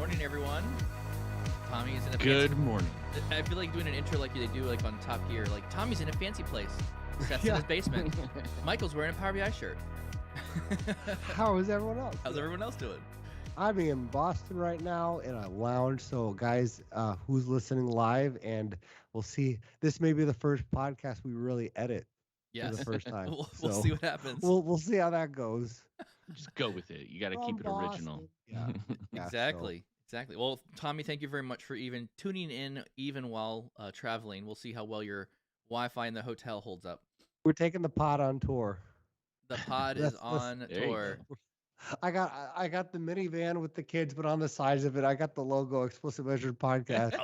morning, everyone. Tommy is in a Good morning. I feel like doing an intro like they do like on Top Gear. Like, Tommy's in a fancy place. Seth's in his basement. Michael's wearing a Power BI shirt. How is everyone else? How's everyone else doing? I'm in Boston right now in a lounge. So, guys, who's listening live, and we'll see. This may be the first podcast we really edit for the first time. We'll see what happens. We'll see how that goes. Just go with it. You got to keep it original. Yeah. Exactly. Well, Tommy, thank you very much for even tuning in, even while traveling. We'll see how well your Wi-Fi in the hotel holds up. We're taking the pod on tour. The pod is on tour. I got the minivan with the kids, but on the sides of it, I got the logo Explicit Measures Podcast.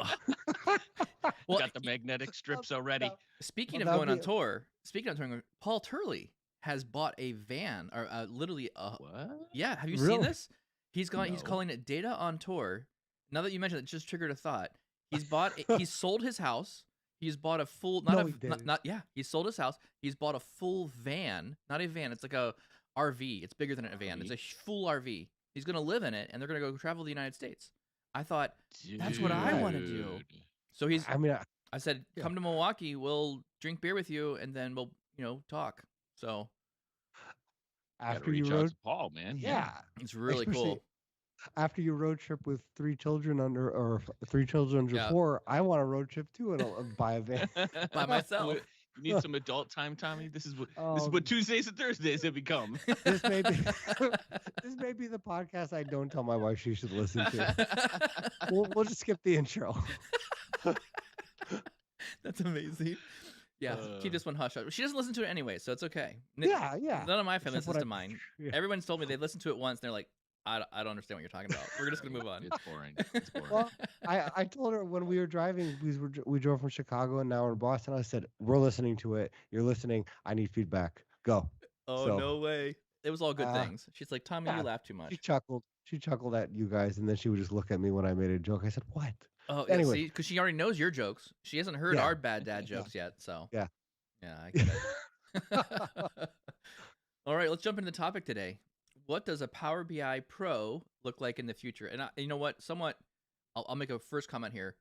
Well, got the magnetic strips already. Speaking of going on tour, Paul Turley has bought a van, or literally What? Yeah, have you Really? seen this? He's No. calling it Data on Tour. Now that you mentioned it, just triggered a thought. He's sold his house. He's bought a full he sold his house. He's bought a full van, not a van. It's like a RV. It's bigger than a van. It's a full RV. He's gonna live in it, and they're gonna go travel the United States. I thought that's what I want to do. So I said, come to Milwaukee. We'll drink beer with you, and then we'll talk. So After reach you out road, to Paul, man. yeah, it's really Especially cool. After your road trip with 3 children under 4, I want a road trip too, and I'll buy a van By myself. You need some adult time, Tommy. This is what Tuesdays and Thursdays have become. This may be the podcast I don't tell my wife she should listen to. We'll just skip the intro. That's amazing. Yeah, keep this one hush. She doesn't listen to it anyway, so it's okay. Yeah. None of my family Except listens to mine. Yeah. Everyone's told me they listened to it once, and they're like, I don't understand what you're talking about. We're just gonna move on. It's boring. It's boring. Well, I told her when we were driving, we drove from Chicago and now we're in Boston. I said, we're listening to it. You're listening. I need feedback. Go. Oh, no way. It was all good things. She's like, Tommy, you laugh too much. She chuckled at you guys, and then she would just look at me when I made a joke. I said, what? Oh, anyway, because she already knows your jokes. She hasn't heard our bad dad jokes yet. So yeah, I get it. All right, let's jump into the topic today. What does a Power BI Pro look like in the future? And you know what? I'll make a first comment here.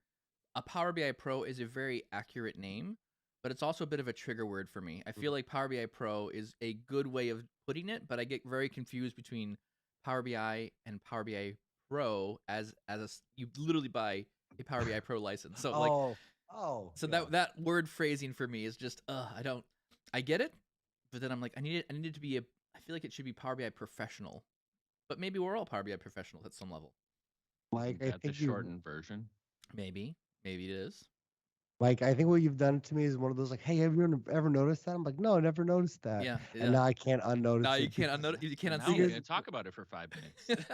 A Power BI Pro is a very accurate name, but it's also a bit of a trigger word for me. I feel like Power BI Pro is a good way of putting it, but I get very confused between Power BI and Power BI Pro as you literally buy a Power BI Pro license. So that word phrasing for me is just I get it, but then I'm like I need it to be I feel like it should be Power BI Professional, but maybe we're all Power BI Professionals at some level. Mike, I think the shortened version. Maybe it is. Mike, I think what you've done to me is one of those like, hey, have you ever noticed that? I'm like, no, I never noticed that. Yeah. And now I can't unnotice it. Now you can't unnotice. You can't Now unsee we're it. gonna talk about it for 5 minutes.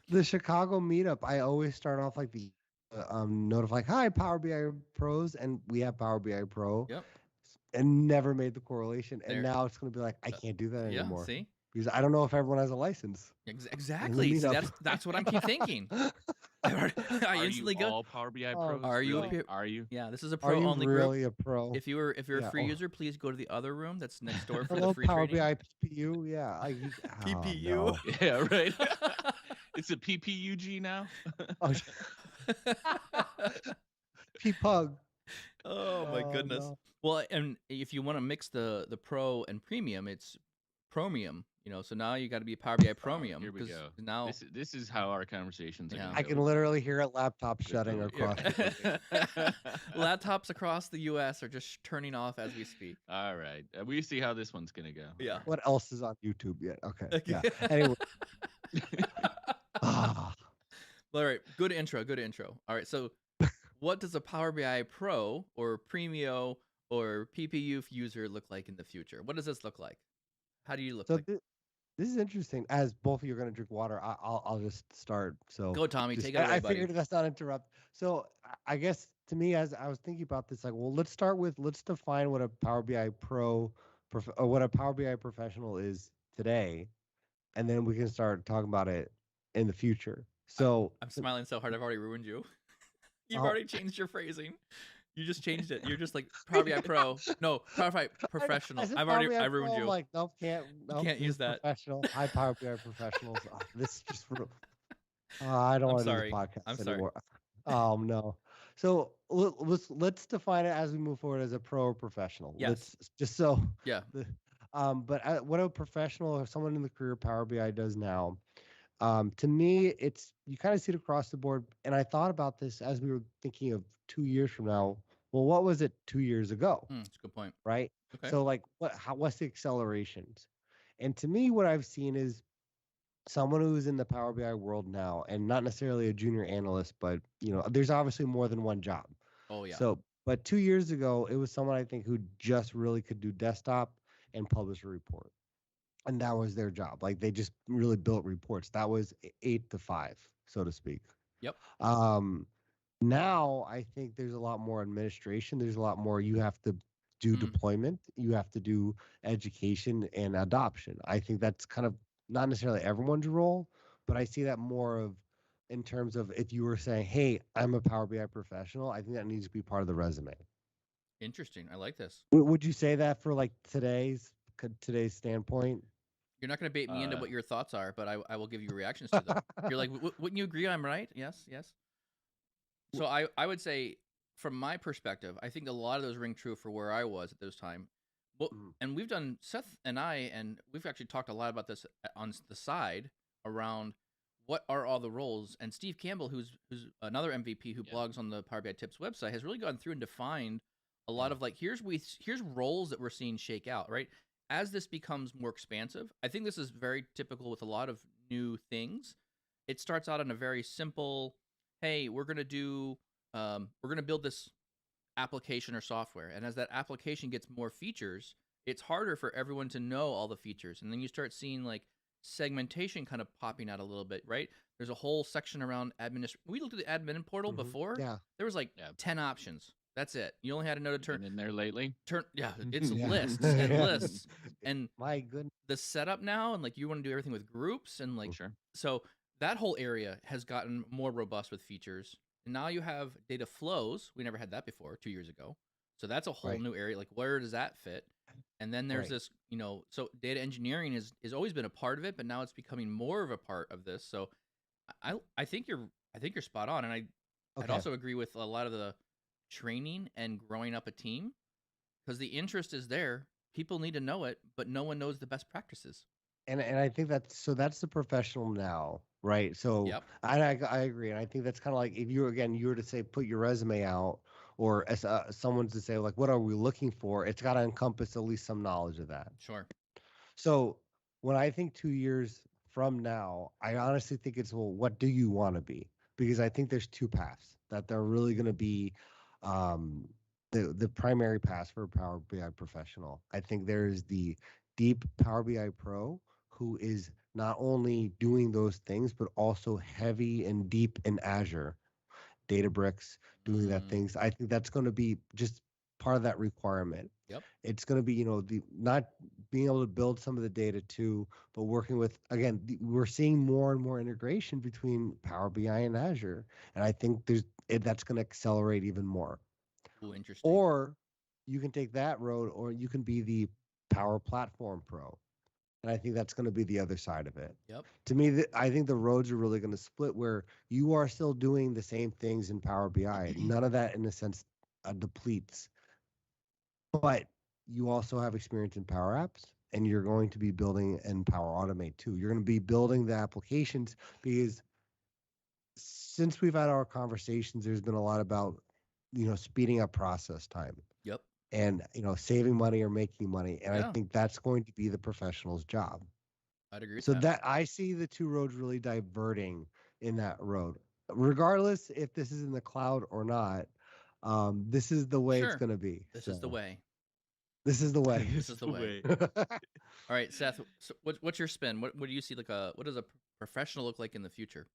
The Chicago meetup, I always start off like the note of like, hi, Power BI Pros, and we have Power BI Pro. Yep. And never made the correlation. And now it's going to be like, I can't do that anymore. See? Because I don't know if everyone has a license. Exactly. See, that's what I'm keep thinking. I instantly go. All Power BI Pros? Are you? Really? Are you? Yeah, this is a Are you pro-only really group. a pro? If you're a free user, please go to the other room that's next door for Hello, the free Power training. BI PPU. Yeah. PPU. No. Yeah, right. It's a PPUG now. PPUG. Oh my goodness. No. Well, and if you want to mix the pro and premium, it's Promium. So now you got to be Power BI Promium. Here we go. Now this is how our conversations are. I can literally hear a laptop shutting across. Laptops across the U.S. are just turning off as we speak. All right, we see how this one's gonna go. Yeah. What else is on YouTube yet? Okay. Yeah. Anyway. All right. Good intro. All right. So, what does a Power BI Pro or Premium or PPU user look like in the future? What does this look like? How do you look like? This is interesting. As both of you are going to drink water, I'll just start. So go, Tommy. Take it away, I buddy. figured that's not interrupt. So I guess to me, as I was thinking about this, like, well, let's define what a Power BI Pro or what a Power BI Professional is today, and then we can start talking about it in the future. So I'm smiling so hard I've already ruined you. You've already changed your phrasing. You just changed it. You're just like Power BI Pro. No, Power BI Professional. I ruined you. I'm like, can't use that. Professional. Hi, Power BI Professionals. This is just I don't I'm want to do the sorry. I'm podcast sorry. anymore. No. So let's define it as we move forward as a pro or professional. Yes. Let's just so Yeah. the but what a professional or someone in the career Power BI does now. To me, it's you kind of see it across the board. And I thought about this as we were thinking of 2 years from now. Well, what was it 2 years ago? That's a good point. Right. Okay. So like what's the accelerations? And to me, what I've seen is someone who's in the Power BI world now, and not necessarily a junior analyst, but there's obviously more than one job. Oh yeah. So, but 2 years ago, it was someone I think who just really could do desktop and publish a report, and that was their job. Like they just really built reports. That was 8 to 5, so to speak. Yep. Now I think there's a lot more administration. There's a lot more you have to do deployment. You have to do education and adoption. I think that's kind of not necessarily everyone's role, but I see that more of in terms of if you were saying, "Hey, I'm a Power BI professional," I think that needs to be part of the resume. Interesting. I like this. Would you say that for like today's standpoint? You're not going to bait me into what your thoughts are, but I will give you reactions to them. You're like, wouldn't you agree I'm right? Yes, yes. So I would say, from my perspective, I think a lot of those ring true for where I was at those time. Well, and we've done Seth and I, and we've actually talked a lot about this on the side around what are all the roles. And Steve Campbell, who's another MVP who blogs on the Power BI Tips website, has really gone through and defined a lot of like here's roles that we're seeing shake out, right? As this becomes more expansive, I think this is very typical with a lot of new things. It starts out in a very simple, hey, we're gonna build this application or software, and as that application gets more features, it's harder for everyone to know all the features, and then you start seeing like segmentation kind of popping out a little bit, right? There's a whole section around we looked at the admin portal before. Yeah, there was like 10 options. That's it. You only had to know to turn in there lately. It's lists and lists. And my goodness, the setup now, and like you want to do everything with groups and like so that whole area has gotten more robust with features. And now you have data flows. We never had that before 2 years ago. So that's a whole new area. Like where does that fit? And then there's this, so data engineering is always been a part of it, but now it's becoming more of a part of this. So I think you're spot on. And I'd also agree with a lot of the training and growing up a team, because the interest is there. People need to know it, but no one knows the best practices. And I think that's the professional now, right? So I agree, and I think that's kind of like if you were to say put your resume out, or as someone's to say like what are we looking for, it's got to encompass at least some knowledge of that. Sure. So when I think 2 years from now, I honestly think it's, well, what do you want to be? Because I think there's two paths that they're really going to be the primary path for a Power BI professional. I think there's the deep Power BI pro who is not only doing those things, but also heavy and deep in Azure, Databricks, doing that things. I think that's going to be just part of that requirement. Yep. It's going to be, the not being able to build some of the data too, but working with, again, we're seeing more and more integration between Power BI and Azure. And I think that's going to accelerate even more. Ooh, interesting. Or you can take that road, or you can be the Power Platform Pro. And I think that's going to be the other side of it. Yep. To me, I think the roads are really going to split where you are still doing the same things in Power BI. None of that, in a sense, depletes. But you also have experience in Power Apps, and you're going to be building in Power Automate too. You're going to be building the applications, because since we've had our conversations, there's been a lot about, speeding up process time. Yep. And, saving money or making money. And I think that's going to be the professional's job. I'd agree with so that I see the two roads really diverting in that road, regardless if this is in the cloud or not. This is the way it's going to be. This is the way. This is the way. This is the way. All right, Seth, so what's your spin? What do you see what does a professional look like in the future?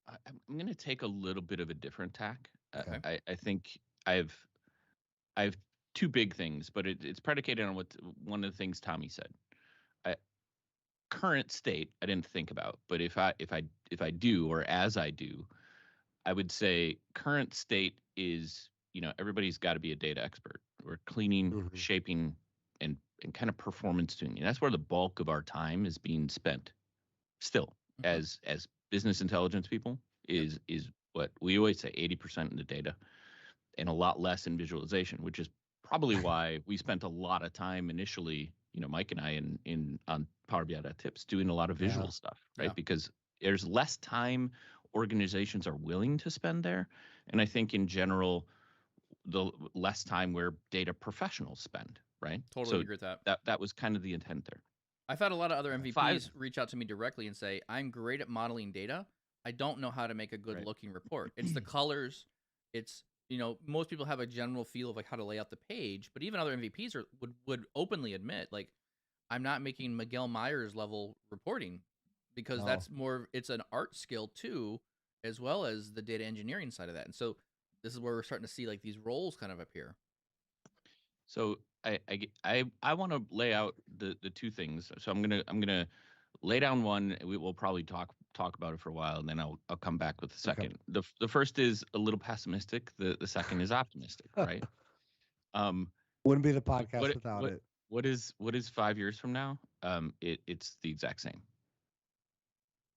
I'm going to take a little bit of a different tack. Okay. I think I have two big things, but it's predicated on one of the things Tommy said. Current state, I didn't think about, but if I do, or as I do, I would say current state is, everybody's got to be a data expert. We're cleaning, shaping, and kind of performance tuning. And that's where the bulk of our time is being spent still as business intelligence people is what we always say 80% in the data and a lot less in visualization, which is probably why we spent a lot of time initially, Mike and I in on Power BI tips doing a lot of visual stuff, right? Yeah. Because there's less time organizations are willing to spend there. And I think in general, the less time where data professionals spend, right? Totally So agree with that. that was kind of the intent there. I've had a lot of other MVPs Five. reach out to me directly and say, I'm great at modeling data. I don't know how to make a good Right. looking report. It's the colors. It's, most people have a general feel of like how to lay out the page, but even other MVPs would openly admit, like, I'm not making Miguel Myers level reporting because No. that's more, it's an art skill too, as well as the data engineering side of that. And so this is where we're starting to see like these roles kind of appear. So I want to lay out the two things. So I'm gonna lay down one. We will probably talk about it for a while, and then I'll come back with the second. The first is a little pessimistic. The second is optimistic, right? Wouldn't be the podcast without it. What is 5 years from now? It's the exact same.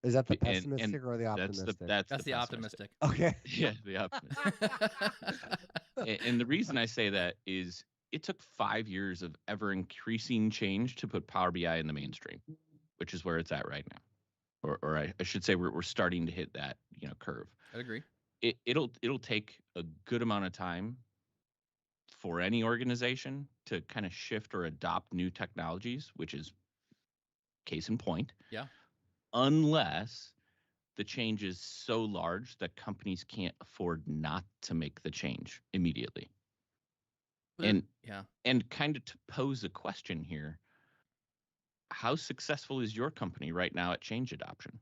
Is that the And pessimistic or the optimistic? That's the optimistic. Okay. Yeah, the optimistic. And the reason I say that is it took 5 years of ever increasing change to put Power BI in the mainstream, which is where it's at right now. Or I should say we're starting to hit that curve. I agree. It'll take a good amount of time for any organization to kind of shift or adopt new technologies, which is case in point. Yeah. Unless the change is so large that companies can't afford not to make the change immediately. And kind of to pose a question here, how successful is your company right now at change adoption?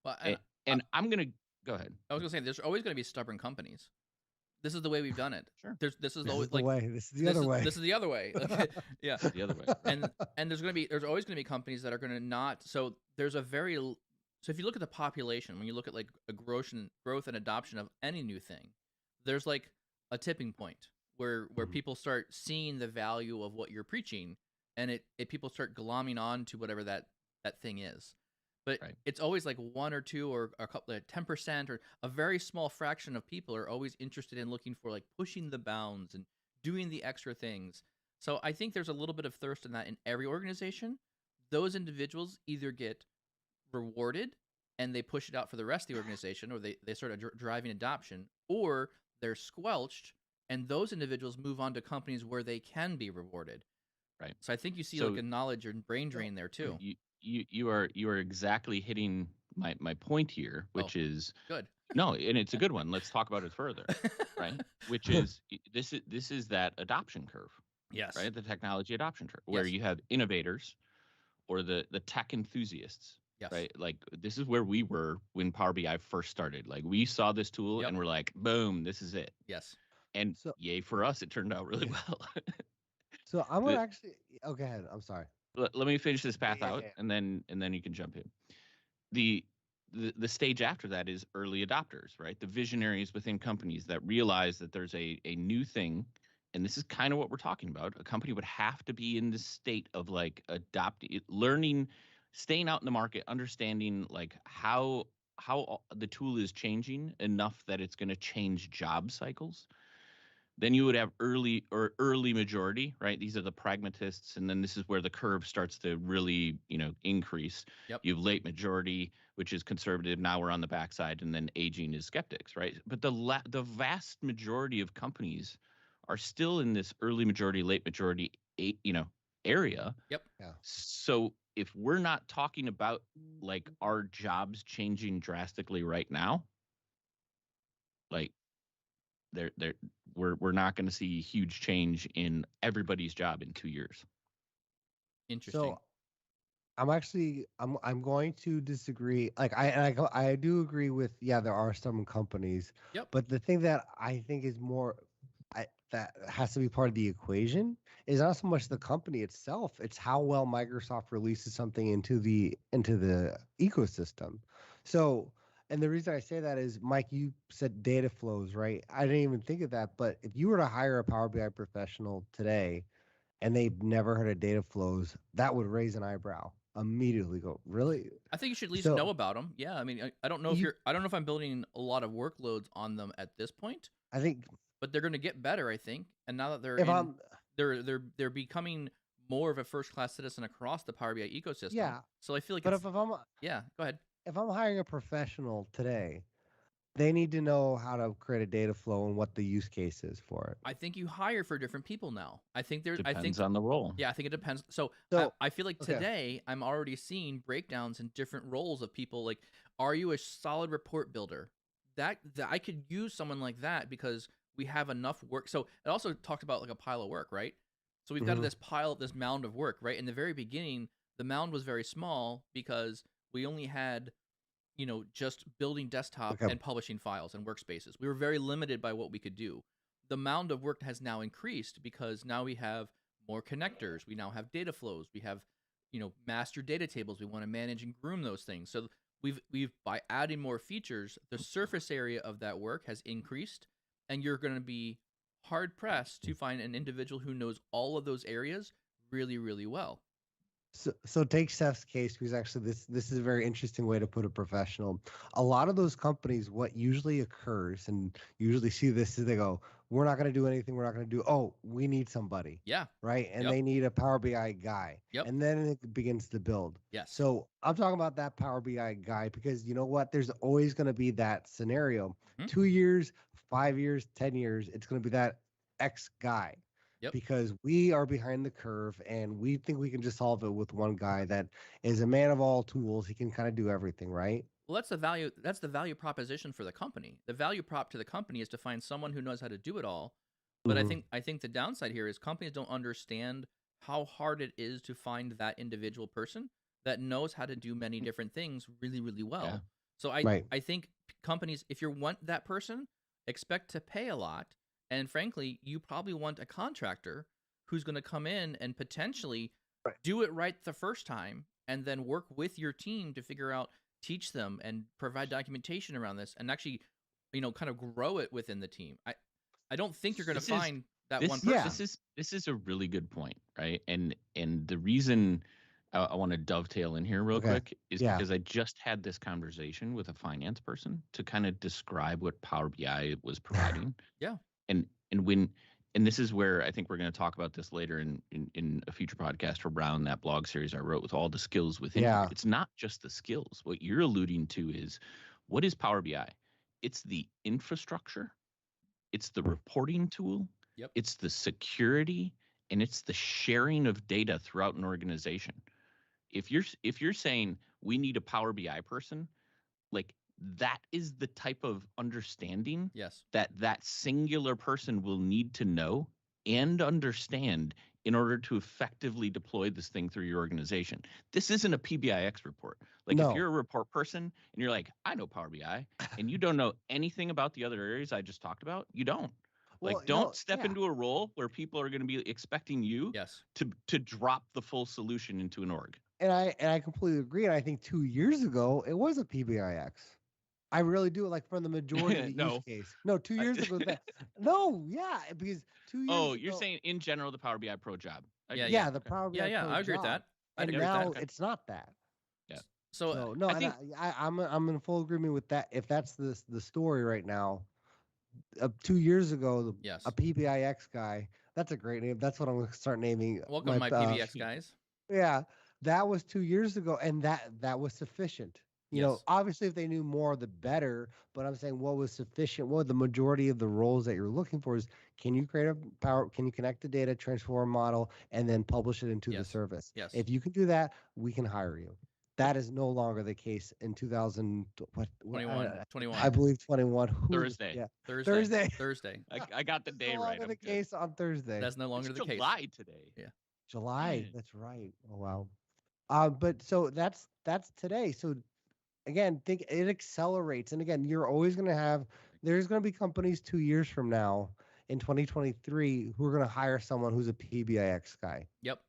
Well, I'm going to go ahead. I was going to say, there's always going to be stubborn companies. This is the way we've done it. Sure. This is the always way. This is the other way. This is the other way. Okay. Yeah. The other way. And there's always going to be companies that are going to not. So there's so if you look at the population, when you look at like a growth and adoption of any new thing, there's like a tipping point where people start seeing the value of what you're preaching, and people start glomming on to whatever that thing is. But it's always like 1 or 2 or a couple of 10% or a very small fraction of people are always interested in looking for like pushing the bounds and doing the extra things. So I think there's a little bit of thirst in that in every organization. Those individuals either get rewarded and they push it out for the rest of the organization, or they start driving adoption, or they're squelched and those individuals move on to companies where they can be rewarded. Right. So I think you see like a knowledge and brain drain there too. You are exactly hitting my point here, which is good. No, and it's a good one. Let's talk about it further, right? Which is this is that adoption curve. Yes. Right? The technology adoption curve, where you have innovators or the tech enthusiasts. Yes. Right? Like this is where we were when Power BI first started. Like we saw this tool and we're like, boom, this is it. Yes. And yay for us, it turned out really well. So I'm gonna actually. Oh, go ahead. I'm sorry. Let me finish this path out, and then you can jump in. The stage after that is early adopters, right? The visionaries within companies that realize that there's a new thing, and this is kind of what we're talking about. A company would have to be in this state of like adopting, learning, staying out in the market, understanding like how the tool is changing enough that it's going to change job cycles. Then you would have early majority, right? These are the pragmatists, and then this is where the curve starts to really, increase. Yep. You have late majority, which is conservative. Now we're on the backside, and then aging is skeptics, right? But the vast majority of companies are still in this early majority, late majority, area. Yep. Yeah. So if we're not talking about like our jobs changing drastically right now, like we're not going to see huge change in everybody's job in 2 years. Interesting. So I'm going to disagree. Like I do agree with there are some companies. Yep. But the thing that I think is more that has to be part of the equation is not so much the company itself, it's how well Microsoft releases something into the ecosystem. So, and the reason I say that is, Mike, you said data flows, right? I didn't even think of that, but if you were to hire a Power BI professional today and they've never heard of data flows, that would raise an eyebrow. immediately go, really? I think you should at least So know about them. Yeah, I mean, I don't know if you, I don't know if I'm building a lot of workloads on them at this point, I think but they're going to get better, I think. And now that if I'm, they're becoming more of a first class citizen across the Power BI ecosystem. yeah, So I feel like but it's yeah. Go ahead. if I'm hiring a professional today, they need to know how to create a data flow and what the use case is for it. I think you hire for different people now. I think there. I think Depends on the role. yeah. I think it depends. So So I feel like okay, today I'm already seeing breakdowns in different roles of people. Like, are you a solid report builder? That I could use someone like that because we have enough work. So it also talked about like a pile of work, right? So we've got hmm this mound of work, right? In the very beginning, the mound was very small because we only had, just building desktop okay, and publishing files and workspaces. We were very limited by what we could do. The mound of work has now increased because now we have more connectors. We now have data flows. We have, master data tables. We want to manage and groom those things. So we've by adding more features, the surface area of that work has increased, and you're going to be hard pressed to find an individual who knows all of those areas really, really well. so take Seth's case, because actually this is a very interesting way to put a professional. A lot of those companies, what usually occurs, and you usually see this, is they go, we're not going to do anything. We're not going to do. Oh, we need somebody, Yeah. right? And Yep. they need a Power BI guy, Yep. and then it begins to build. Yes. So I'm talking about that Power BI guy because you know what? There's always going to be that scenario. Mhm. 2 years, 5 years, 10 years, it's going to be that X guy Yep. because we are behind the curve and we think we can just solve it with one guy that is a man of all tools. He can kind of do everything, right? Well, that's the value. That's the value proposition for the company. The value prop to the company is to find someone who knows how to do it all. But hmm I think the downside here is companies don't understand how hard it is to find that individual person that knows how to do many different things really, really Yeah. well. So Right. I think companies, if you want that person, expect to pay a lot. And frankly, you probably want a contractor who's going to come in and potentially Right. do it right the first time and then work with your team to figure out, teach them and provide documentation around this and actually, kind of grow it within the team. I don't think you're going to This is find that one this person. Yeah. this is a really good point, right? And the reason I want to dovetail in here real Okay. quick is Yeah. because I just had this conversation with a finance person to kind of describe what Power BI was providing. Yeah. And when and this is where I think we're going to talk about this later in a future podcast for Brown, that blog series I wrote with all the skills within here. Yeah. It's not just the skills. What you're alluding to is, what is Power BI? It's the infrastructure, it's the reporting tool, Yep. it's the security, and it's the sharing of data throughout an organization. If you're saying we need a Power BI person, like, that is the type of understanding Yes. that singular person will need to know and understand in order to effectively deploy this thing through your organization. This isn't a PBIX report. Like, if No. you're a report person and you're like, I know Power BI, and you don't know anything about the other areas I just talked about, you don't. Well, Like, don't step yeah. into a role where people are going to be expecting you Yes. to drop the full solution into an org. And I completely agree. And I think 2 years ago it was a PBIX. I really do. Like from the majority of the use No. case. No, 2 I- years ago that. No, yeah, because 2 years Oh, ago. you're saying in general the Power BI Pro job. I Yeah, get Yeah, it. the Okay. Power BI Yeah, yeah, Pro I agree with job. that. I'd And agree with now that. it's not that. So So no, I and think I'm in full agreement with that. If that's the story right now, 2 years ago, yes. a PBIX guy. That's a great name. That's what I'm going to start naming. Welcome, my PBX guys. Yeah, that was 2 years ago, and that was sufficient. Yes. Obviously, if they knew more, the better. But I'm saying what was sufficient. What the majority of the roles that you're looking for is: can you create a power? Can you connect the data, transform model, and then publish it into the Yes. service? Yes. If you can do that, we can hire you. That is no longer the case in 2000. What 21. I 21. believe 21. Thursday. Yeah, Thursday. Thursday. I got the day no right. longer I'm the good. case on Thursday. That's no longer It's the case. July today. Yeah. July. Man. That's right. Oh wow. But so that's today. So again, think it accelerates. And again, you're always going to have. There's going to be companies 2 years from now in 2023 who are going to hire someone who's a PBIX guy. Yep.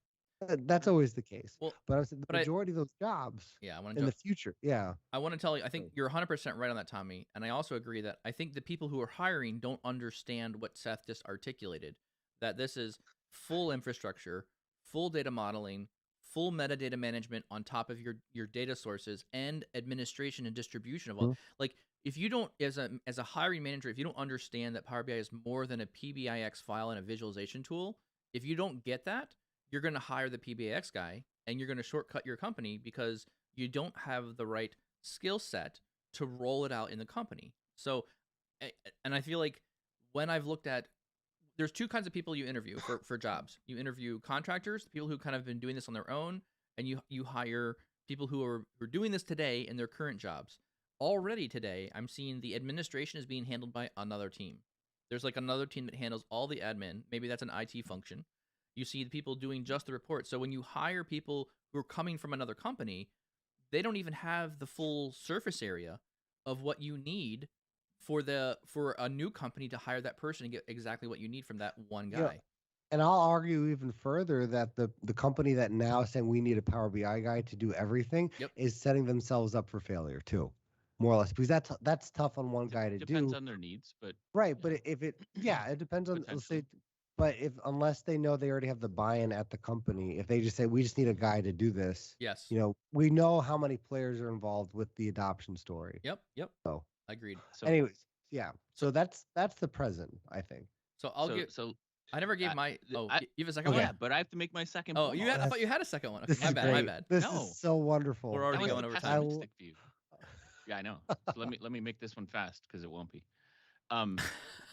That's always the case. Well, but I'm saying the but majority of those jobs yeah, I want in to the future. Yeah. I want to tell you, I think you're 100% right on that, Tommy. And I also agree that I think the people who are hiring don't understand what Seth just articulated, that this is full infrastructure, full data modeling, full metadata management on top of your data sources and administration and distribution of all. Mhm. Like if you don't, as a hiring manager, if you don't understand that Power BI is more than a PBIX file and a visualization tool, if you don't get that, you're going to hire the PBIX guy and you're going to shortcut your company because you don't have the right skill set to roll it out in the company. So, and I feel like when I've looked at, there's two kinds of people you interview for jobs. You interview contractors, people who kind of been doing this on their own, and you hire people who are doing this today in their current jobs. Already today, I'm seeing the administration is being handled by another team. There's like another team that handles all the admin. Maybe that's an IT function. You see the people doing just the report. So when you hire people who are coming from another company, they don't even have the full surface area of what you need for a new company to hire that person and get exactly what you need from that one Yeah. guy. And I'll argue even further that the company that now is saying we need a Power BI guy to do everything Yep. is setting themselves up for failure too, more or less, because that's tough on one guy to Depends do. on their needs, but Right, but if it it depends on, let's say, potentially. but if unless they know they already have the buy-in at the company, if they just say we just need a guy to do this, Yes. we know how many players are involved with the adoption story. Yep. So, Agreed. So anyways, yeah. So that's the present, I think. So I'll give. so I never gave I- my. Oh, I- you have a second Okay. one? yeah, but I have to make my second. Oh, point. you had. I that's- thought you had a second one. Okay, This my is bad. great. My bad. This No. is so wonderful. We're already That was going a over time. pessimistic view. Yeah, I know. So let me make this one fast because it won't be.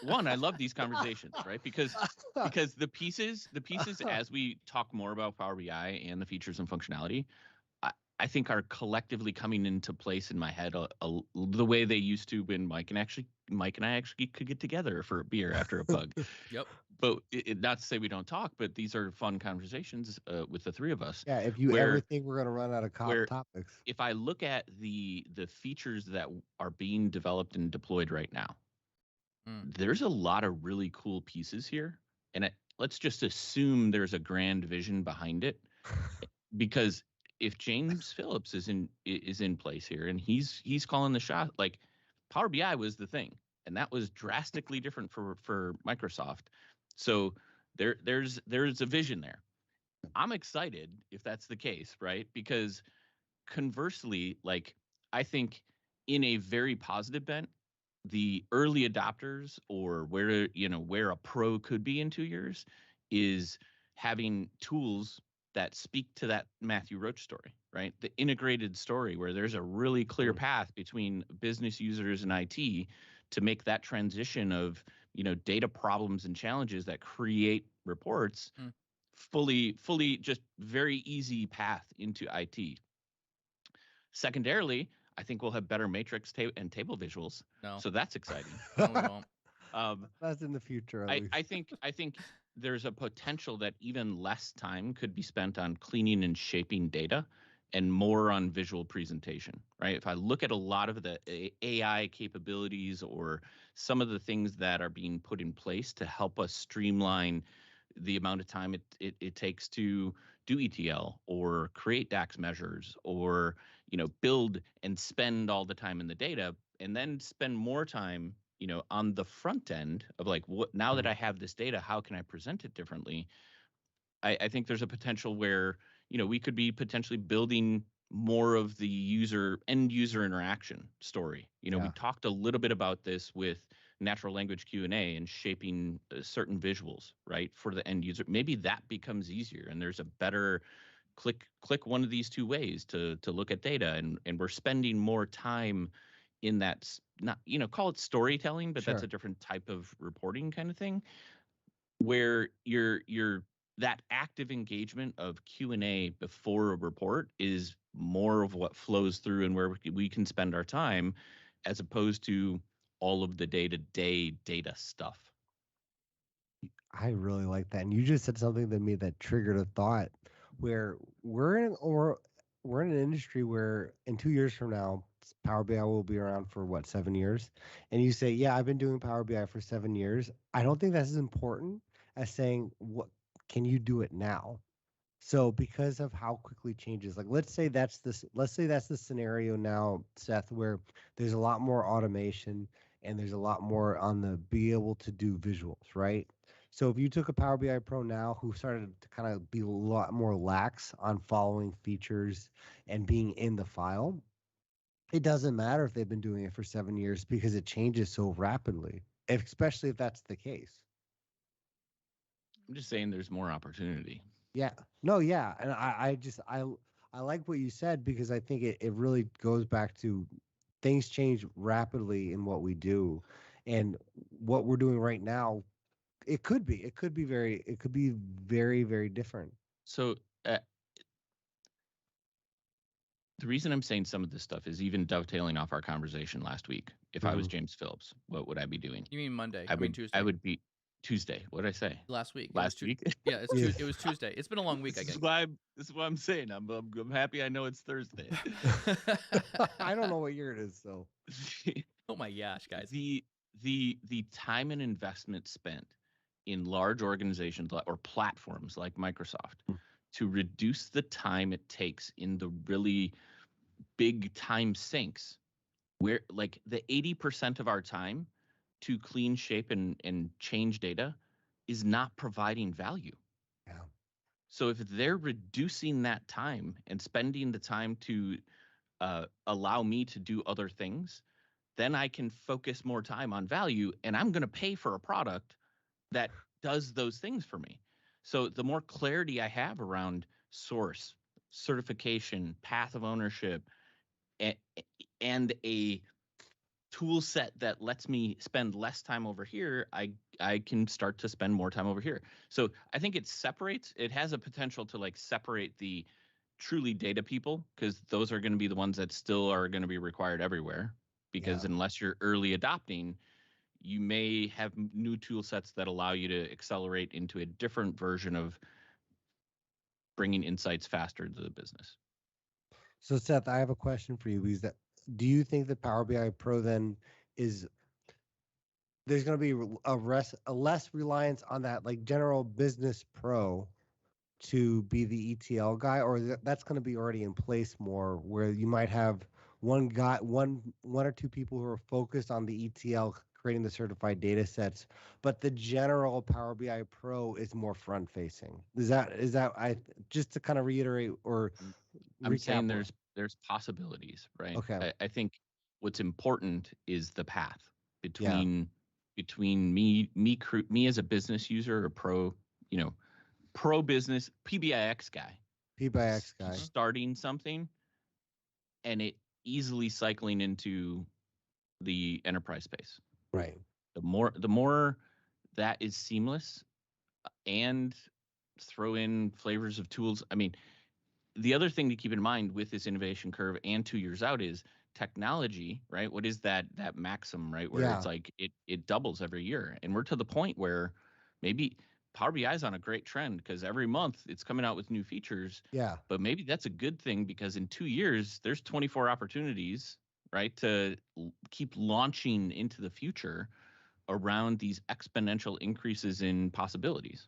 One, I love these conversations, right? Because the pieces as we talk more about Power BI and the features and functionality, I think are collectively coming into place in my head the way they used to when Mike and I actually could get together for a beer after a bug. Yep. But not to say we don't talk, but these are fun conversations with the three of us. Yeah, if you where- ever think we're gonna run out of where- topics. If I look at the features that are being developed and deployed right now, there's a lot of really cool pieces here, and let's just assume there's a grand vision behind it, because if James Phillips is in place here and he's calling the shot, like Power BI was the thing, and that was drastically different for Microsoft. So there's a vision there. I'm excited if that's the case, right? Because conversely, like I think in a very positive bent, the early adopters, or where a pro could be in 2 years, is having tools that speak to that Matthew Roach story, right? The integrated story where there's a really clear path between business users and IT to make that transition of, data problems and challenges that create reports fully just very easy path into IT. Secondarily, I think we'll have better matrix and table visuals. No. So that's exciting. No, we won't. That's in the future. At least. I think there's a potential that even less time could be spent on cleaning and shaping data and more on visual presentation, right? If I look at a lot of the AI capabilities or some of the things that are being put in place to help us streamline the amount of time it takes to do ETL or create DAX measures or build and spend all the time in the data, and then spend more time on the front end of like, what now that I have this data, how can I present it differently? I think there's a potential where we could be potentially building more of the end user interaction story. We talked a little bit about this with natural language Q&A and shaping certain visuals, right, for the end user. Maybe that becomes easier, and there's a better click one of these two ways to look at data, and we're spending more time in that, not call it storytelling, but that's a different type of reporting kind of thing, where you're that active engagement of Q&A before a report is more of what flows through and where we can spend our time, as opposed to all of the day-to-day data stuff. I really like that, and you just said something to me that triggered a thought. Where we're in an industry where in 2 years from now, Power BI will be around for what, 7 years, and you say, "Yeah, I've been doing Power BI for 7 years." I don't think that's as important as saying, "What can you do it now?" So because of how quickly changes, like let's say that's the scenario now, Seth, where there's a lot more automation and there's a lot more on the be able to do visuals, right? So if you took a Power BI Pro now who started to kind of be a lot more lax on following features and being in the file, it doesn't matter if they've been doing it for 7 years because it changes so rapidly, especially if that's the case. I'm just saying there's more opportunity. Yeah. No, yeah. And I like what you said because I think it really goes back to things change rapidly in what we do. And what we're doing right now, it could be very, very different. So uh, the reason I'm saying some of this stuff is even dovetailing off our conversation last week. If I was James Phillips, what would I be doing? You mean Monday? I mean Tuesday. I would be Tuesday. What did I say? Last week. Last week. Yeah, it was Tuesday. It's been a long week, I guess. This is what I'm saying. I'm happy I know it's Thursday. I don't know what year it is, so. Oh my gosh, guys. The time and investment spent in large organizations or platforms like Microsoft to reduce the time it takes in the really big time sinks, where like the 80% of our time to clean, shape, and change data is not providing value. Yeah. So if they're reducing that time and spending the time to allow me to do other things, then I can focus more time on value, and I'm going to pay for a product that does those things for me. So the more clarity I have around source, certification, path of ownership, and a tool set that lets me spend less time over here, I can start to spend more time over here. So I think it has a potential to like separate the truly data people, because those are going to be the ones that still are going to be required everywhere, because unless you're early adopting, you may have new tool sets that allow you to accelerate into a different version of bringing insights faster to the business. So Seth, I have a question for you. Do you think that Power BI Pro then there's going to be a less reliance on that like general business pro to be the ETL guy, or that's going to be already in place more, where you might have one or two people who are focused on the ETL, creating the certified data sets, but the general Power BI Pro is more front facing. Is that I just to kind of reiterate or I'm saying there's possibilities, right? Okay. I think what's important is the path between me as a business user or pro business PBIX guy, starting something and it easily cycling into the enterprise space. Right. The more that is seamless, and throw in flavors of tools. I mean, the other thing to keep in mind with this innovation curve and 2 years out is technology, right? What is that maxim, right? Where it's like it doubles every year. And we're to the point where maybe Power BI is on a great trend because every month it's coming out with new features. Yeah. But maybe that's a good thing because in 2 years, there's 24 opportunities, right? To keep launching into the future around these exponential increases in possibilities.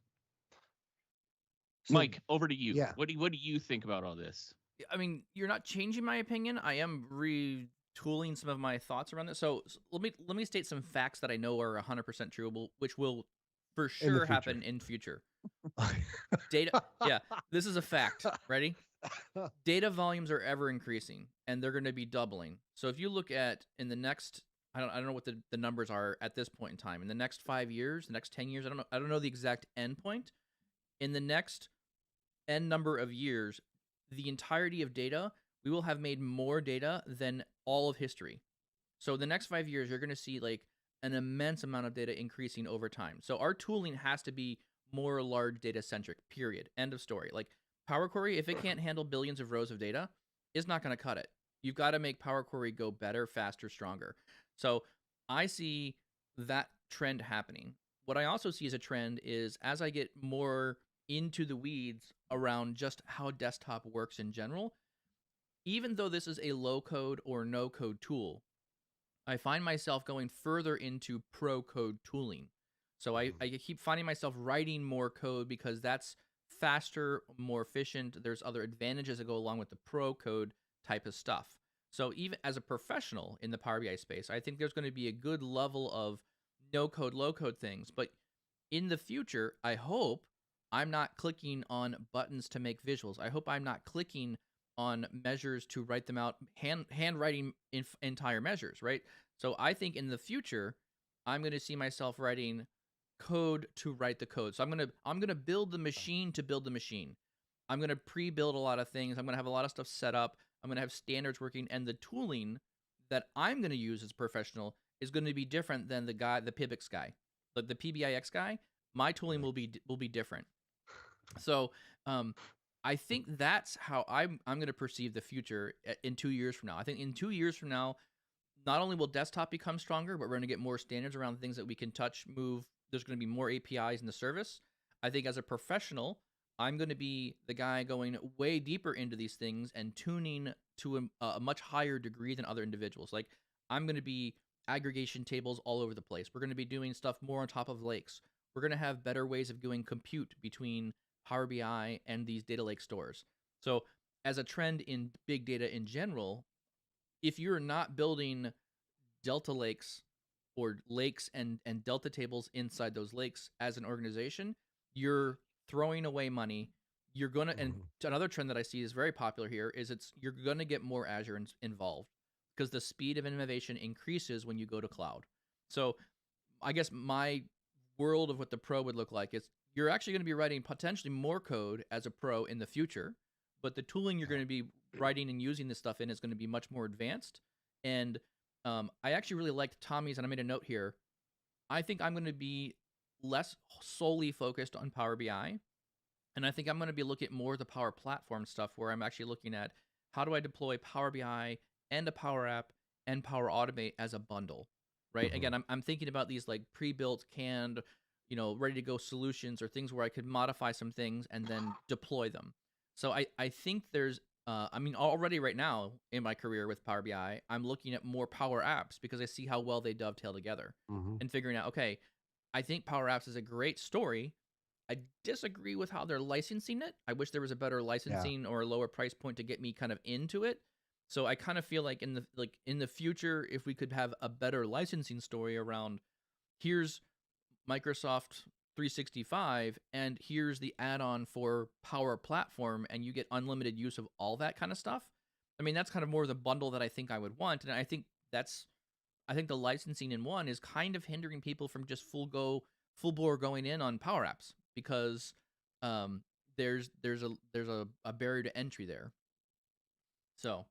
So, Mike, over to you. Yeah. What do you think about all this? I mean, you're not changing my opinion. I am retooling some of my thoughts around this. So let me state some facts that I know are 100% true, which will for sure happen in future. Data, yeah, this is a fact. Ready? Data volumes are ever increasing, and they're going to be doubling. So if you look at in the next, I don't know what the numbers are at this point in time. In the next 5 years, the next 10 years, I don't know the exact end point. In the next n number of years, the entirety of data, we will have made more data than all of history. So the next 5 years, you're going to see like an immense amount of data increasing over time. So our tooling has to be more large data centric, period. End of story. Like Power Query, if it can't handle billions of rows of data, it's not going to cut it. You've got to make Power Query go better, faster, stronger. So I see that trend happening. What I also see as a trend is as I get more into the weeds around just how desktop works in general, even though this is a low code or no code tool, I find myself going further into pro code tooling. So I keep finding myself writing more code because that's faster, more efficient. There's other advantages that go along with the pro code type of stuff. So even as a professional in the Power BI space, I think there's going to be a good level of no code, low code things. But in the future, I hope I'm not clicking on buttons to make visuals. I hope I'm not clicking on measures to write them out, handwriting entire measures, right? So I think in the future, I'm going to see myself writing code to write the code. So I'm gonna build the machine to build the machine. I'm gonna pre-build a lot of things. I'm gonna have a lot of stuff set up. I'm gonna have standards working, and the tooling that I'm gonna use as a professional is going to be different than the PBX guy, like the PBIX guy. My tooling will be different. So I think that's how I'm going to perceive the future in 2 years from now. I think in 2 years from now, not only will desktop become stronger, but we're going to get more standards around things that we can touch, move. There's going to be more APIs in the service. I think as a professional, I'm going to be the guy going way deeper into these things and tuning to a much higher degree than other individuals. Like I'm going to be aggregation tables all over the place. We're going to be doing stuff more on top of lakes. We're going to have better ways of doing compute between Power BI and these data lake stores. So as a trend in big data in general, if you're not building delta lakes or lakes and delta tables inside those lakes as an organization, you're throwing away money. You're going to, and another trend that I see is very popular here is you're going to get more Azure involved because the speed of innovation increases when you go to cloud. So I guess my world of what the pro would look like is you're actually going to be writing potentially more code as a pro in the future, but the tooling you're going to be writing and using this stuff in is going to be much more advanced. And I actually really liked Tommy's, and I made a note here. I think I'm going to be less solely focused on Power BI, and I think I'm going to be looking at more of the Power Platform stuff where I'm actually looking at how do I deploy Power BI and a Power App and Power Automate as a bundle, right? Again, I'm thinking about these like pre-built, canned, ready to go solutions or things where I could modify some things and then deploy them. So I think there's, already right now in my career with Power BI, I'm looking at more Power Apps because I see how well they dovetail together and figuring out, okay, I think Power Apps is a great story. I disagree with how they're licensing it. I wish there was a better licensing or a lower price point to get me kind of into it. So I kind of feel like in the future, if we could have a better licensing story around here's Microsoft 365 and here's the add-on for Power Platform and you get unlimited use of all that kind of stuff. I mean, that's kind of more the bundle that I think I would want. And I think the licensing in one is kind of hindering people from just full bore going in on Power Apps because there's a barrier to entry there. So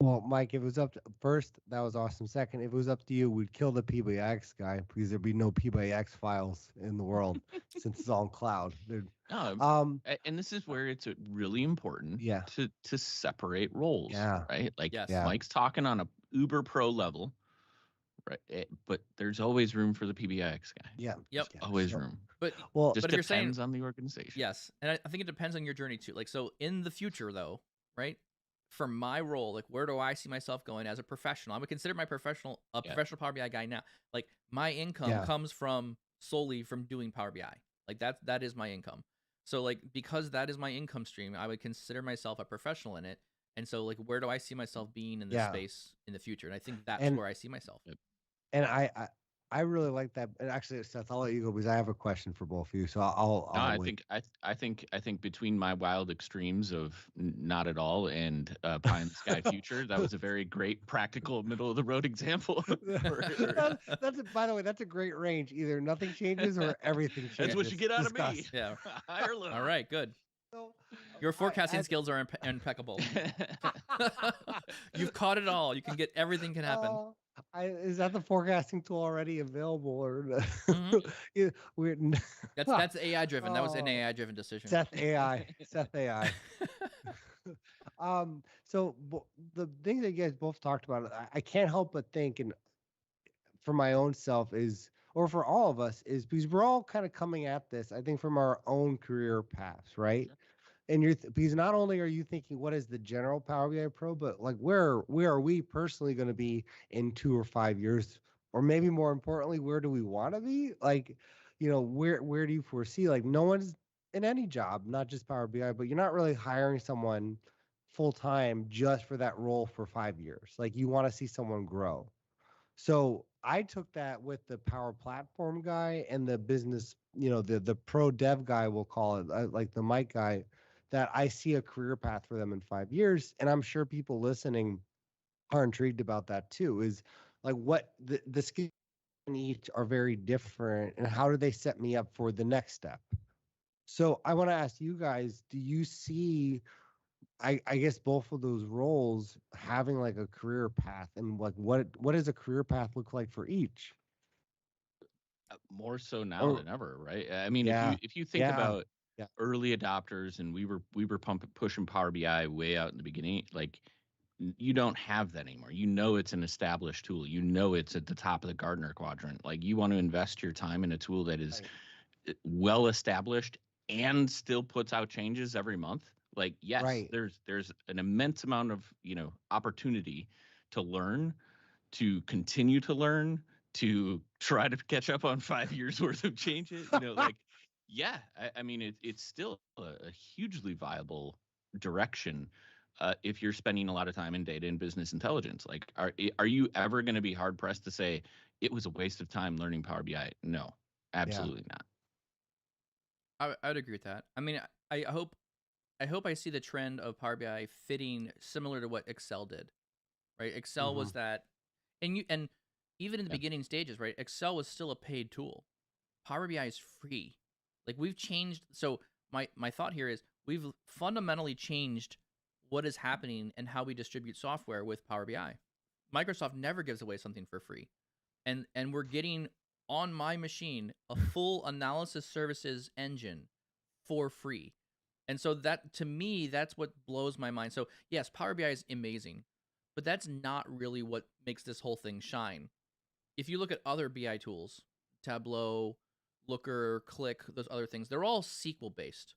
well, Mike, if it was up to first, that was awesome. Second, if it was up to you, we'd kill the PBX guy because there'd be no PBX files in the world since it's all in cloud. And this is where it's really important to separate roles, right? Like Mike's talking on a uber pro level, right? But there's always room for the PBX guy. Yep. Always room. But just but if depends you're saying, on the organization. Yes, and I think it depends on your journey too. Like, so in the future though, right? For my role, like where do I see myself going as a professional? I would consider my professional professional Power BI guy now. Like my income comes solely from doing Power BI. Like that is my income. So like because that is my income stream, I would consider myself a professional in it. And so like where do I see myself being in this space in the future? And I think that's where I see myself. And I really like that. And actually, Seth, I'll let you go because I have a question for both of you. So I'll wait. I think between my wild extremes of not at all and pie in the sky future, that was a very great practical middle of the road example. By the way, that's a great range. Either nothing changes or everything changes. That's what you get out of me. Yeah. All right, good. So, your forecasting skills are impeccable. You've caught it all. You can get everything can happen. Is that the forecasting tool already available, or that's AI driven? That was an AI driven decision. Seth AI. So the thing that you guys both talked about, I can't help but think, and for my own self is, or for all of us, is because we're all kind of coming at this, I think, from our own career paths, right? Sure. And because not only are you thinking what is the general Power BI Pro, but like where are we personally going to be in 2 or 5 years, or maybe more importantly, where do we want to be? Like, where do you foresee? Like, no one's in any job, not just Power BI, but you're not really hiring someone full time just for that role for 5 years. Like, you want to see someone grow. So I took that with the Power Platform guy and the business, the pro dev guy, we'll call it, like the Mike guy, that I see a career path for them in 5 years. And I'm sure people listening are intrigued about that too. Is like what the skills in each are very different, and how do they set me up for the next step? So I want to ask you guys, do you see I guess both of those roles having like a career path, and like what does a career path look like for each? More so now Or than ever, right? I mean, if you yeah, if you think yeah, about yeah, early adopters, and we were pushing Power BI way out in the beginning, like you don't have that anymore. You know it's an established tool. You know it's at the top of the Gartner quadrant. Like you want to invest your time in a tool that is right, well established and still puts out changes every month. Like yes, right, there's an immense amount of opportunity to learn, to continue to learn, to try to catch up on 5 years worth of changes. Like, yeah, I mean, it's still a hugely viable direction if you're spending a lot of time in data and business intelligence. Like, are you ever going to be hard pressed to say it was a waste of time learning Power BI? No, yeah, absolutely not. I would agree with that. I mean, I hope I see the trend of Power BI fitting similar to what Excel did, right? Excel hmm was that, and even in the Yeah. beginning stages, right? Excel was still a paid tool. Power BI is free. Like we've changed. So my thought here is we've fundamentally changed what is happening and how we distribute software with Power BI. Microsoft never gives away something for free, and we're getting on my machine a full analysis services engine for free. And so that to me, that's what blows my mind. So yes, Power BI is amazing, but that's not really what makes this whole thing shine. If you look at other BI tools, Tableau, Looker, Click, those other things, they're all SQL based.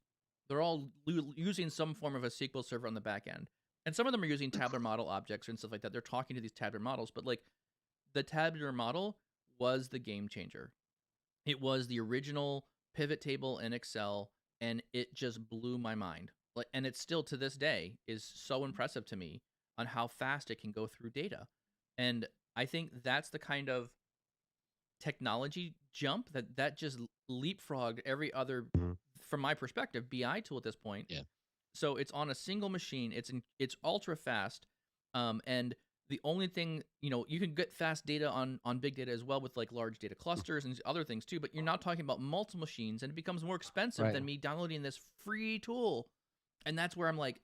They're all using some form of a SQL server on the back end. And some of them are using tabular model objects and stuff like that. They're talking to these tabular models, but like the tabular model was the game changer. It was the original pivot table in Excel, and it just blew my mind. Like, and it still to this day is so impressive to me on how fast it can go through data. And I think that's the kind of technology jump that just leapfrogged every other, hmm from my perspective, BI tool at this point. Yeah. So it's on a single machine. It's ultra fast, and the only thing, you can get fast data on big data as well with like large data clusters and other things too. But you're not talking about multiple machines, and it becomes more expensive right. than me downloading this free tool. And that's where I'm like,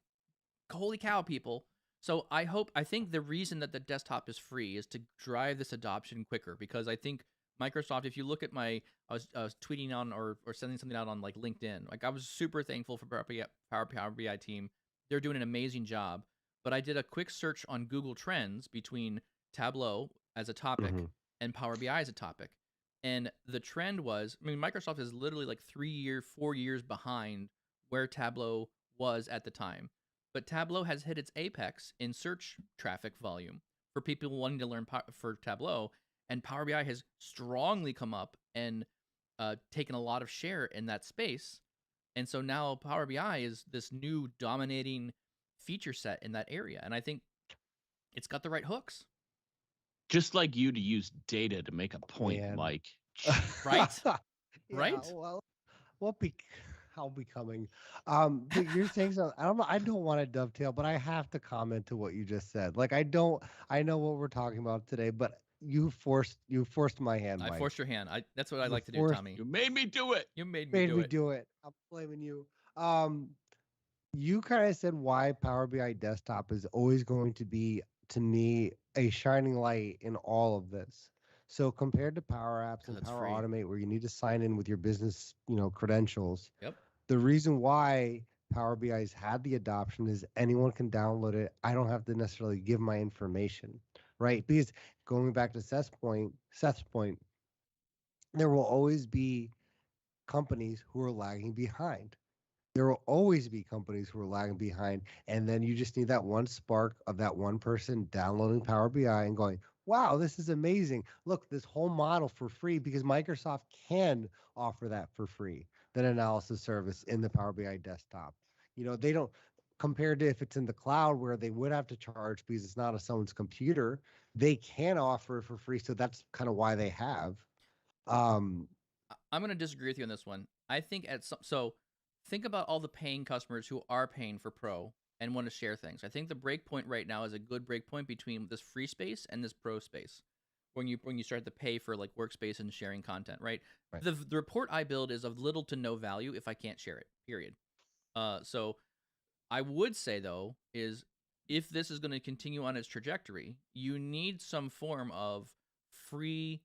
holy cow, people. So I think the reason that the desktop is free is to drive this adoption quicker, because I think Microsoft, if you look at I was tweeting on or sending something out on like LinkedIn, like I was super thankful for Power BI team. They're doing an amazing job. But I did a quick search on Google Trends between Tableau as a topic hmm and Power BI as a topic. And the trend was, I mean, Microsoft is literally like 4 years behind where Tableau was at the time. But Tableau has hit its apex in search traffic volume for people wanting to learn for Tableau, and Power BI has strongly come up and taken a lot of share in that space. And so now Power BI is this new dominating feature set in that area, and I think it's got the right hooks, Just like you to use data to make a point, Man. Mike. Jeez. right? Yeah, Right? well, what be how becoming. But you're saying something. I don't want to dovetail, but I have to comment to what you just said. Like I know what we're talking about today, but you forced my hand, I Mike. forced your hand. That's what I You like to do, forced Tommy. You made me do it. You made me made do me it. do it. I'm blaming you. Um, you kind of said why Power BI desktop is always going to be, to me, a shining light in all of this. So compared to Power Apps Because and it's Power free. Automate, where you need to sign in with your business, credentials, Yep. the reason why Power BI's had the adoption is anyone can download it. I don't have to necessarily give my information, right? Because going back to Seth's point, there will always be companies who are lagging behind. There will always be companies who are lagging behind. And then you just need that one spark of that one person downloading Power BI and going, wow, this is amazing. Look, this whole model for free, because Microsoft can offer that for free, that analysis service in the Power BI desktop. They don't. compared to if it's in the cloud where they would have to charge because it's not a someone's computer, they can offer it for free. So that's kind of why they have. Um, I'm going to disagree with you on this one. I think so think about all the paying customers who are paying for Pro and want to share things. I think the break point right now is a good break point between this free space and this Pro space. When you start to pay for like workspace and sharing content, right? Right. The report I build is of little to no value if I can't share it. Period. So I would say though is if this is going to continue on its trajectory, you need some form of free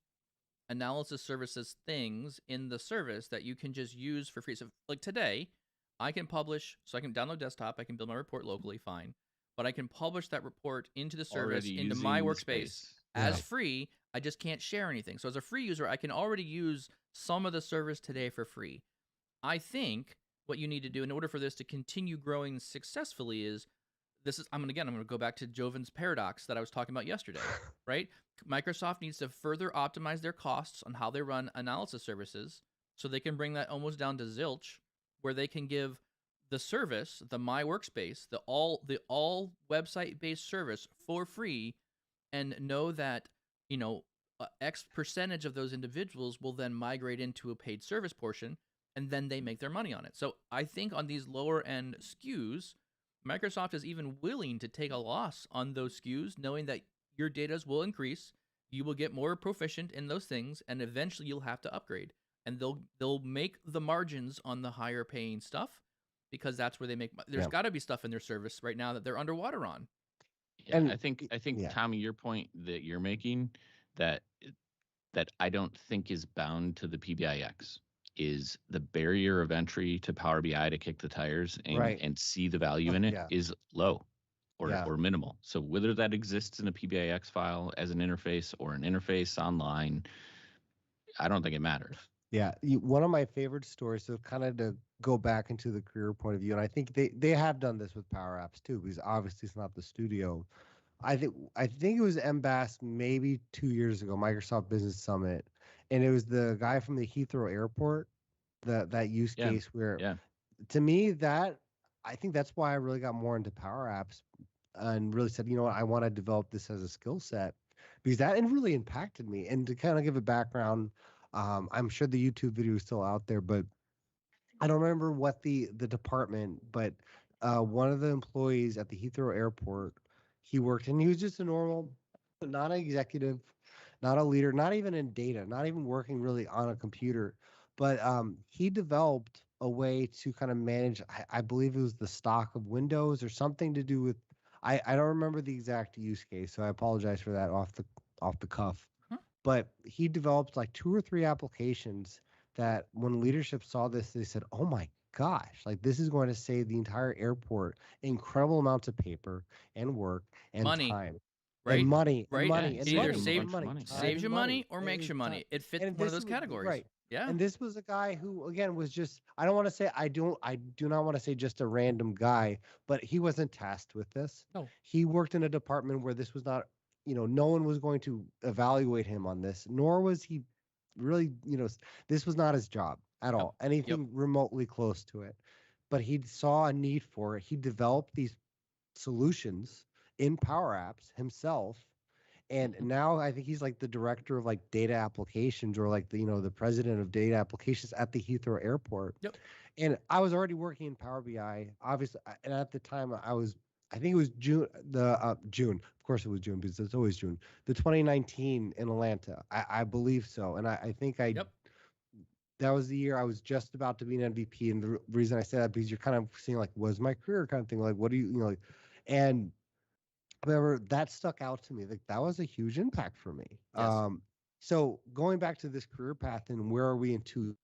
analysis services things in the service that you can just use for free. So like today, I can publish, so I can download desktop, I can build my report locally, fine. But I can publish that report into the service, Already into using my the workspace space. as Right. free. I just can't share anything. So as a free user, I can already use some of the service today for free. I think what you need to do in order for this to continue growing successfully is I'm going to go back to Joven's paradox that I was talking about yesterday, right? Microsoft needs to further optimize their costs on how they run analysis services so they can bring that almost down to zilch, where they can give the service, the My Workspace, the all website based service for free, and know that X percentage of those individuals will then migrate into a paid service portion, and then they make their money on it. So I think on these lower end SKUs, Microsoft is even willing to take a loss on those SKUs, knowing that your data will increase, you will get more proficient in those things, and eventually you'll have to upgrade. And they'll make the margins on the higher paying stuff because that's where they make. There's got to be stuff in their service right now that they're underwater on. Yeah, And I think yeah. Tommy, your point that you're making that I don't think is bound to the PBIX is the barrier of entry to Power BI to kick the tires Right. and see the value in it Yeah. is low Yeah. or minimal. So whether that exists in a PBIX file as an interface or an interface online, I don't think it matters. Yeah, one of my favorite stories. So kind of to go back into the career point of view, and I think they have done this with Power Apps too, because obviously it's not the studio. I think it was MBAS maybe 2 years ago, Microsoft Business Summit, and it was the guy from the Heathrow Airport, that use Yeah, case where, yeah. to me, that I think that's why I really got more into Power Apps and really said, you know what, I want to develop this as a skill set because that it really impacted me. And to kind of give a background, I'm sure the YouTube video is still out there, but I don't remember what the department, but one of the employees at the Heathrow Airport, he worked and he was just a normal, not an executive, not a leader, not even in data, not even working really on a computer, but he developed a way to kind of manage. I believe it was the stock of Windows or something to do with. I don't remember the exact use case, so I apologize for that off the cuff. Huh? But he developed like 2 or 3 applications that when leadership saw this, they said, "Oh my gosh, like this is going to save the entire airport incredible amounts of paper and work and Money, time right? and money Right? and money Yeah, and It either money saves 'em a and bunch of money, money. time saves you and money or and makes you money. time." It fit And one of this those was categories. right. Yeah. And this was a guy who, again, was just, I don't want to say, I do not want to say just a random guy, but he wasn't tasked with this. No. He worked in a department where this was not, no one was going to evaluate him on this, nor was he really, this was not his job at all, anything remotely close to it. But he saw a need for it. He developed these solutions in Power Apps himself, and now I think he's like the director of like data applications, or like the president of data applications at the Heathrow Airport. Yep. And I was already working in Power BI, obviously, and at the time I think it was June, June. Of course, it was June because it's always June. The 2019 in Atlanta, I believe so, and I think Yep. that was the year I was just about to be an MVP. And the reason I say that because you're kind of seeing like, was my career kind of thing, like what do like, and however, that stuck out to me. Like that was a huge impact for me. Yes. So going back to this career path and where are we in two?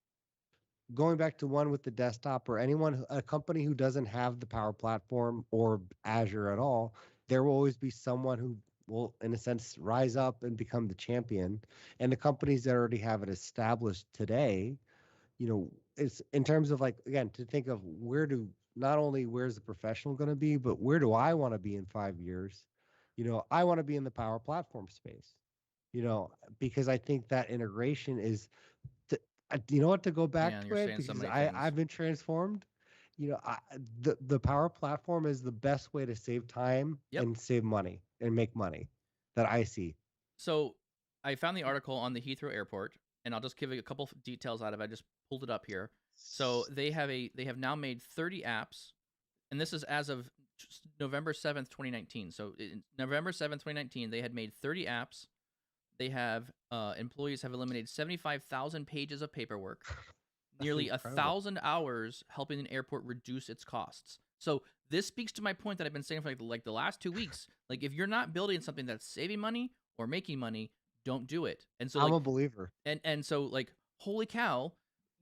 Going back to one with the desktop, or a company who doesn't have the Power Platform or Azure at all, there will always be someone who will, in a sense, rise up and become the champion. And the companies that already have it established today, it's in terms of like, again, to think of not only where's the professional going to be, but where do I want to be in 5 years? I want to be in the Power Platform space, because I think that integration is, to go back Man, to you're it saying so because many things. I've been transformed. The Power Platform is the best way to save time Yep. and save money and make money that I see. So I found the article on the Heathrow Airport, and I'll just give you a couple of details out of it. I just pulled it up here. So they have now made 30 apps, and this is as of November 7th, 2019. So November 7th, 2019, they had made 30 apps. They have employees have eliminated 75,000 pages of paperwork, nearly 1,000 hours helping an airport reduce its costs. So this speaks to my point that I've been saying for like the last 2 weeks. Like, if you're not building something that's saving money or making money, don't do it. And so I'm a believer. And so, like, holy cow,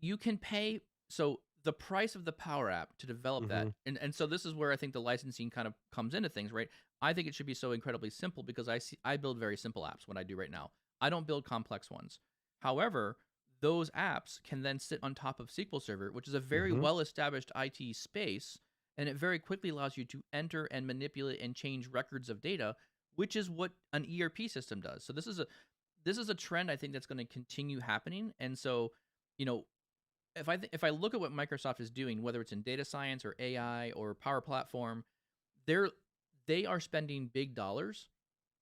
you can pay. So the price of the Power App to develop that, and so this is where I think the licensing kind of comes into things, right? I think it should be so incredibly simple because I build very simple apps. What I do right now, I don't build complex ones. However, those apps can then sit on top of SQL Server, which is a very well-established IT space, and it very quickly allows you to enter and manipulate and change records of data, which is what an ERP system does. So this is a trend I think that's going to continue happening. And so, if I look at what Microsoft is doing, whether it's in data science or AI or Power Platform, they are spending big dollars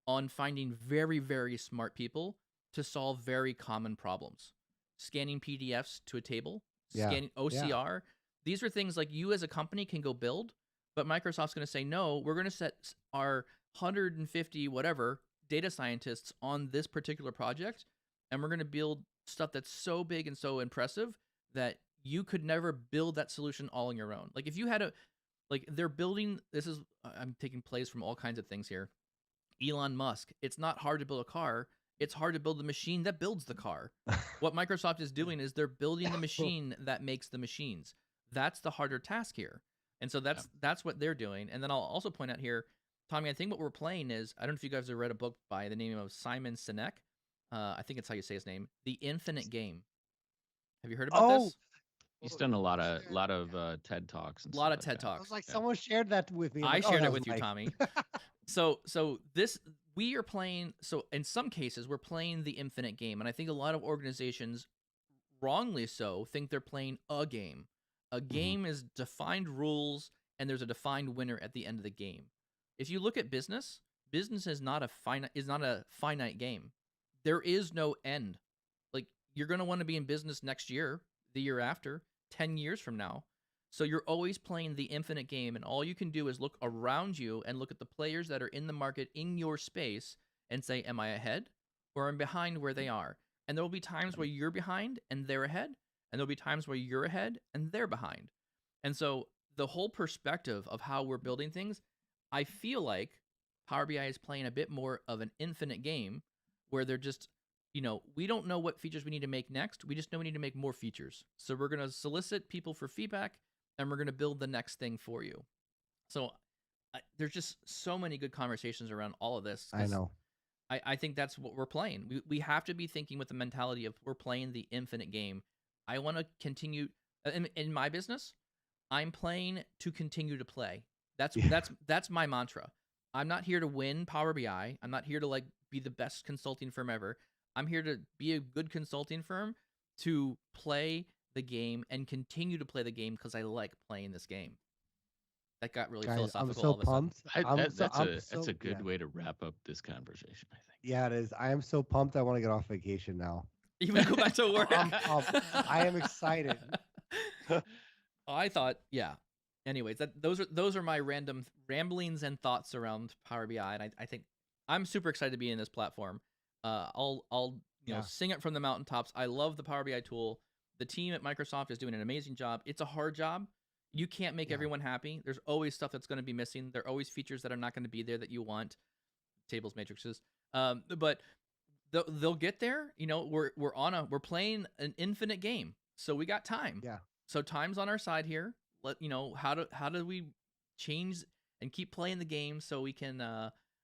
on finding very, very smart people to solve very common problems. Scanning PDFs to a table, scanning OCR. These are things like you as a company can go build, but Microsoft's going to say, no, we're going to set our 150 whatever data scientists on this particular project, and we're going to build stuff that's so big and so impressive that you could never build that solution all on your own. Like, if you had they're building, I'm taking plays from all kinds of things here. Elon Musk, it's not hard to build a car. It's hard to build the machine that builds the car. What Microsoft is doing is they're building the machine that makes the machines. That's the harder task here. And so that's what they're doing. And then I'll also point out here, Tommy, I think what we're playing is, I don't know if you guys have read a book by the name of Simon Sinek. I think it's how you say his name. The Infinite Game. Have you heard about this? He's done a lot of TED Talks. A lot of TED Talks. I was like, someone shared that with me. I shared it with you, Tommy. So we are playing. So in some cases, we're playing the infinite game, and I think a lot of organizations, wrongly so, think they're playing a game. A game is defined rules, and there's a defined winner at the end of the game. If you look at business is not a finite game. There is no end. Like, you're going to want to be in business next year, the year after, 10 years from now. So you're always playing the infinite game, and all you can do is look around you and look at the players that are in the market in your space and say, am I ahead or am I behind where they are? And there will be times where you're behind and they're ahead, and there'll be times where you're ahead and they're behind. And so the whole perspective of how we're building things, I feel like Power BI is playing a bit more of an infinite game where they're just, we don't know what features we need to make next. We just know we need to make more features. So we're going to solicit people for feedback, and we're going to build the next thing for you. So there's just so many good conversations around all of this. I know. I think that's what we're playing. We have to be thinking with the mentality of we're playing the infinite game. I want to continue in my business. I'm playing to continue to play. That's my mantra. I'm not here to win Power BI. I'm not here to be the best consulting firm ever. I'm here to be a good consulting firm to play the game and continue to play the game because I like playing this game. That got really philosophical. I'm so pumped. That's a good way to wrap up this conversation, I think. Yeah, it is. I am so pumped. I want to get off vacation now. You want to go back to work? I am excited. I thought, yeah. Anyways, those are my random ramblings and thoughts around Power BI, and I think I'm super excited to be in this platform. I'll sing it from the mountaintops. I love the Power BI tool. The team at Microsoft is doing an amazing job. It's a hard job. You can't make everyone happy. There's always stuff that's going to be missing. There are always features that are not going to be there that you want. Tables, matrices. But they'll get there. We're playing an infinite game, so we got time. Yeah. So time's on our side here. How do we change and keep playing the game so we can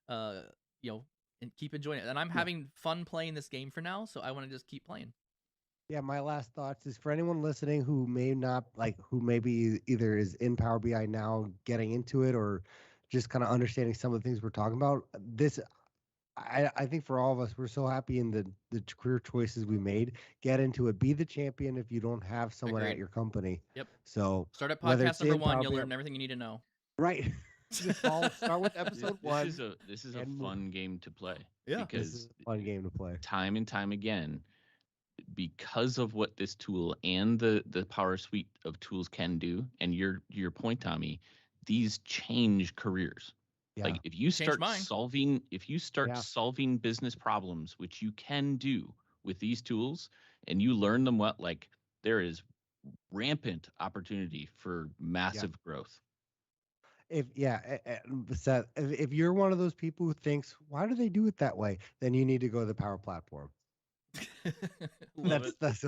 and keep enjoying it. And I'm having fun playing this game for now, so I want to just keep playing. Yeah, my last thoughts is for anyone listening who may not who maybe either is in Power BI now, getting into it, or just kind of understanding some of the things we're talking about. I think for all of us, we're so happy in the career choices we made. Get into it. Be the champion if you don't have someone at Agreed. your company. Yep. So Start at whether podcast it's number in 1. Power You'll BI, learn everything you need to know. right? Just start with episode one. This is a and fun game to play. Yeah. This is Because a fun game to play. time and time again, because of what this tool and the Power Suite of tools can do, and your point, Tommy, these change careers. Yeah. Like if you start mine. solving business problems, which you can do with these tools, and you learn them well, like there is rampant opportunity for massive growth. Seth, if you're one of those people who thinks, why do they do it that way? Then you need to go to the Power Platform. Love it. That's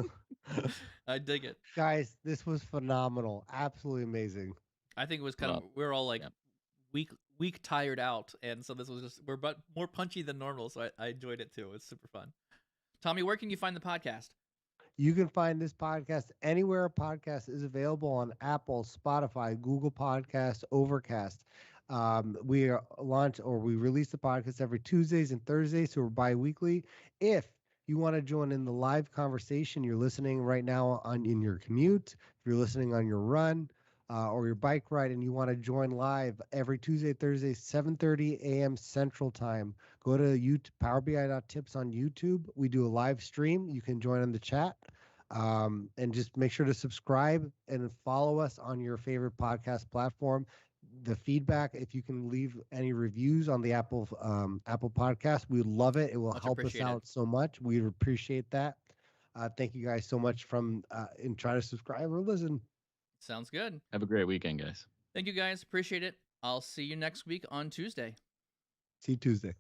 I dig it. Guys, this was phenomenal. Absolutely amazing. I think it was kind of, we're all like week tired out. And so this was just, we're but more punchy than normal. So I enjoyed it too. It's super fun. Tommy, where can you find the podcast? You can find this podcast anywhere a podcast is available on Apple, Spotify, Google Podcasts, Overcast. We release the podcast every Tuesdays and Thursdays, so we're bi-weekly. If you want to join in the live conversation, you're listening right now in your commute, if you're listening on your run or your bike ride, and you want to join live every Tuesday, Thursday, 7:30 a.m. Central Time, go to YouTube, PowerBI.tips on YouTube. We do a live stream. You can join in the chat. And just make sure to subscribe and follow us on your favorite podcast platform. The feedback, if you can leave any reviews on the Apple podcast, we love it. It will help us out so much. We appreciate that. Thank you guys so much and try to subscribe or listen. Sounds good. Have a great weekend, guys. Thank you guys. Appreciate it. I'll see you next week on Tuesday. See you Tuesday.